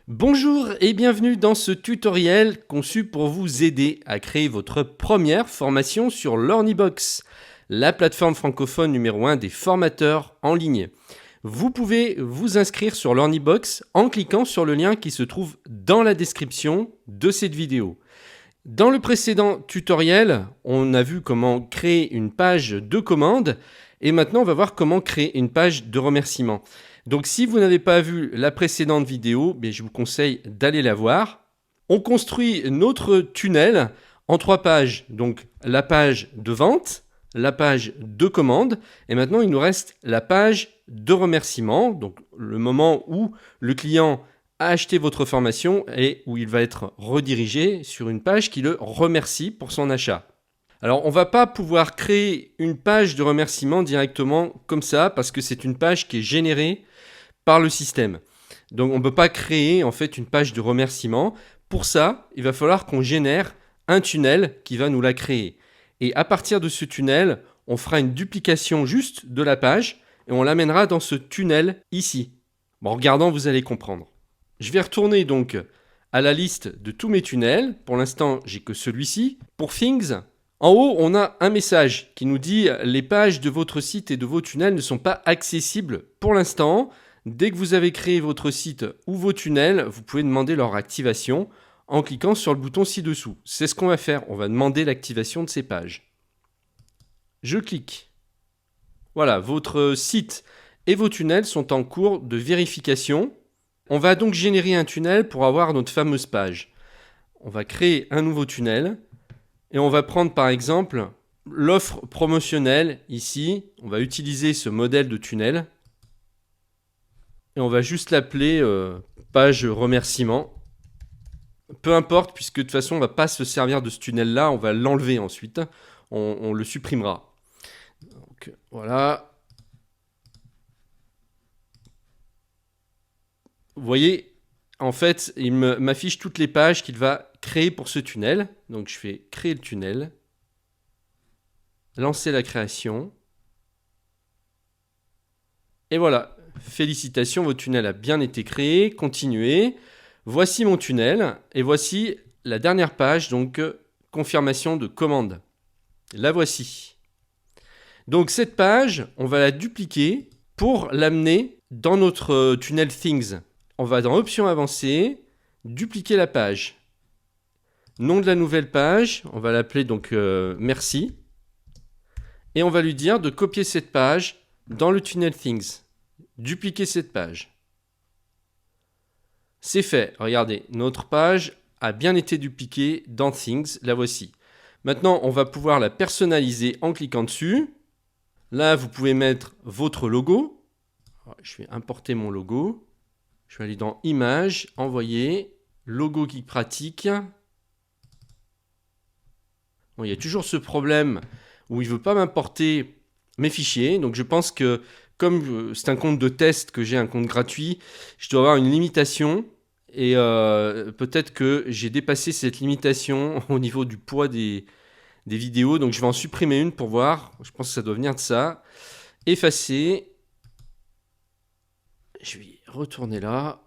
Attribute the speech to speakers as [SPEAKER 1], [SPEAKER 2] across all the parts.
[SPEAKER 1] Bonjour et bienvenue dans ce tutoriel conçu pour vous aider à créer votre première formation sur Learnybox, la plateforme francophone numéro 1 des formateurs en ligne. Vous pouvez vous inscrire sur Learnybox en cliquant sur le lien qui se trouve dans la description de cette vidéo. Dans le précédent tutoriel, on a vu comment créer une page de commande et maintenant on va voir comment créer une page de remerciement. Donc si vous n'avez pas vu la précédente vidéo, je vous conseille d'aller la voir. On construit notre tunnel en 3 pages. Donc la page de vente, la page de commande et maintenant il nous reste la page de remerciement. Donc le moment où le client a acheté votre formation et où il va être redirigé sur une page qui le remercie pour son achat. Alors on ne va pas pouvoir créer une page de remerciement directement comme ça parce que c'est une page qui est générée par le système. Donc on ne peut pas créer en fait une page de remerciement. Pour ça, il va falloir qu'on génère un tunnel qui va nous la créer. Et à partir de ce tunnel, on fera une duplication juste de la page et on l'amènera dans ce tunnel ici. En regardant, vous allez comprendre. Je vais retourner donc à la liste de tous mes tunnels. Pour l'instant, j'ai que celui-ci. Pour Things, en haut, on a un message qui nous dit « Les pages de votre site et de vos tunnels ne sont pas accessibles pour l'instant ». Dès que vous avez créé votre site ou vos tunnels, vous pouvez demander leur activation en cliquant sur le bouton ci-dessous. C'est ce qu'on va faire, on va demander l'activation de ces pages. Je clique. Voilà, votre site et vos tunnels sont en cours de vérification. On va donc générer un tunnel pour avoir notre fameuse page. On va créer un nouveau tunnel et on va prendre par exemple l'offre promotionnelle ici. On va utiliser ce modèle de tunnel. Et on va juste l'appeler page remerciement. Peu importe, puisque de toute façon, on ne va pas se servir de ce tunnel-là, on va l'enlever ensuite. On le supprimera. Donc, voilà. Vous voyez, en fait, il m'affiche toutes les pages qu'il va créer pour ce tunnel. Donc, je fais créer le tunnel. Lancer la création. Et voilà. Félicitations, votre tunnel a bien été créé. Continuez. Voici mon tunnel et voici la dernière page, donc confirmation de commande. La voici. Donc cette page, on va la dupliquer pour l'amener dans notre tunnel Things. On va dans Options avancées, dupliquer la page. Nom de la nouvelle page, on va l'appeler donc merci. Et on va lui dire de copier cette page dans le tunnel Things. Dupliquer cette page. C'est fait. Regardez, notre page a bien été dupliquée dans Things. La voici. Maintenant, on va pouvoir la personnaliser en cliquant dessus. Là, vous pouvez mettre votre logo. Je vais importer mon logo. Je vais aller dans Images, Envoyer, Logo Geek Pratique. Bon, il y a toujours ce problème où il ne veut pas m'importer mes fichiers. Donc, je pense que comme c'est un compte de test, que j'ai un compte gratuit, je dois avoir une limitation et peut-être que j'ai dépassé cette limitation au niveau du poids des vidéos. Donc je vais en supprimer une pour voir. Je pense que ça doit venir de ça. Effacer. Je vais retourner là.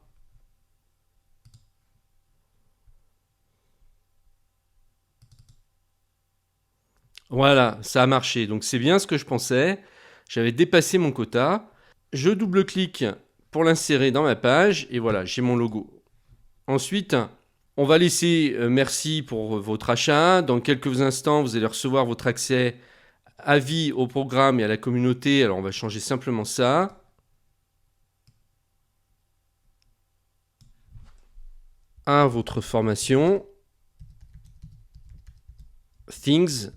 [SPEAKER 1] Voilà, ça a marché. Donc c'est bien ce que je pensais. J'avais dépassé mon quota. Je double-clique pour l'insérer dans ma page et voilà, j'ai mon logo. Ensuite, on va laisser merci pour votre achat. Dans quelques instants, vous allez recevoir votre accès à vie au programme et à la communauté. Alors, on va changer simplement ça. À votre formation. Things.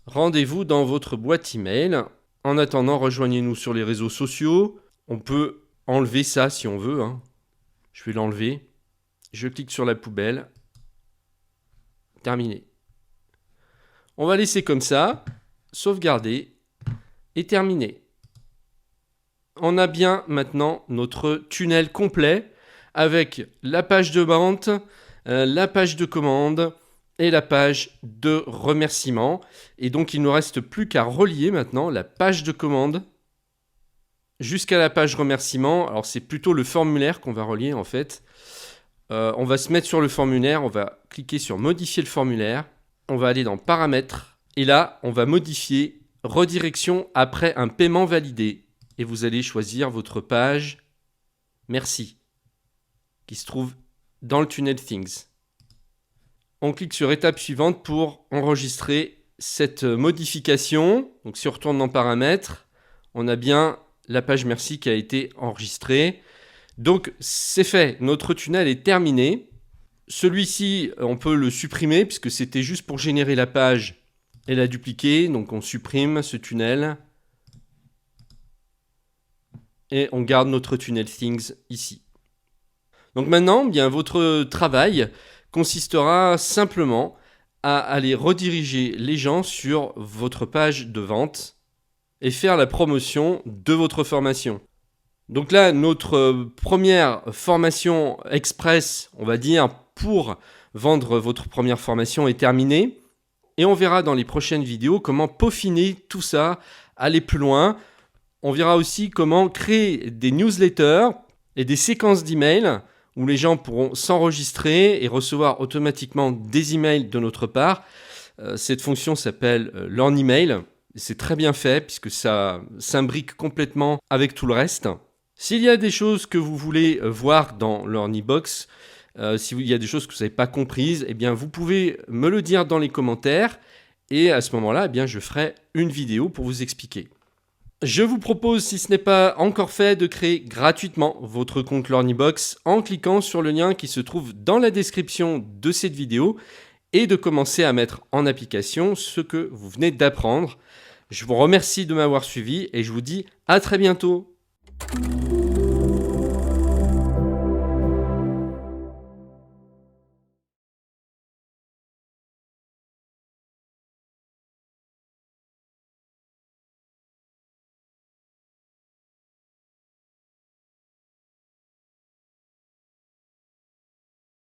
[SPEAKER 1] Rendez-vous dans votre boîte email. En attendant, rejoignez-nous sur les réseaux sociaux. On peut enlever ça si on veut. Je vais l'enlever. Je clique sur la poubelle. Terminé. On va laisser comme ça. Sauvegarder. Et terminer. On a bien maintenant notre tunnel complet avec la page de vente, la page de commande et la page de remerciement. Et donc, il ne nous reste plus qu'à relier maintenant la page de commande jusqu'à la page remerciement. Alors c'est plutôt le formulaire qu'on va relier en fait. On va se mettre sur le formulaire, on va cliquer sur modifier le formulaire, on va aller dans paramètres et là on va modifier redirection après un paiement validé et vous allez choisir votre page merci qui se trouve dans le tunnel Things. On clique sur étape suivante pour enregistrer cette modification. Donc si on retourne dans paramètres, on a bien la page merci qui a été enregistrée. Donc c'est fait, notre tunnel est terminé. Celui-ci, on peut le supprimer puisque c'était juste pour générer la page et la dupliquer. Donc on supprime ce tunnel. Et on garde notre tunnel Things ici. Donc maintenant, bien, votre travail consistera simplement à aller rediriger les gens sur votre page de vente et faire la promotion de votre formation. Donc là, notre première formation express, on va dire, pour vendre votre première formation est terminée. Et on verra dans les prochaines vidéos comment peaufiner tout ça, aller plus loin. On verra aussi comment créer des newsletters et des séquences d'emails où les gens pourront s'enregistrer et recevoir automatiquement des emails de notre part. Cette fonction s'appelle Learn Email. C'est très bien fait puisque ça s'imbrique complètement avec tout le reste. S'il y a des choses que vous voulez voir dans l'Ornibox, s'il y a des choses que vous n'avez pas comprises, eh bien vous pouvez me le dire dans les commentaires et à ce moment-là, eh bien, je ferai une vidéo pour vous expliquer. Je vous propose, si ce n'est pas encore fait, de créer gratuitement votre compte Learnibox en cliquant sur le lien qui se trouve dans la description de cette vidéo et de commencer à mettre en application ce que vous venez d'apprendre. Je vous remercie de m'avoir suivi et je vous dis à très bientôt.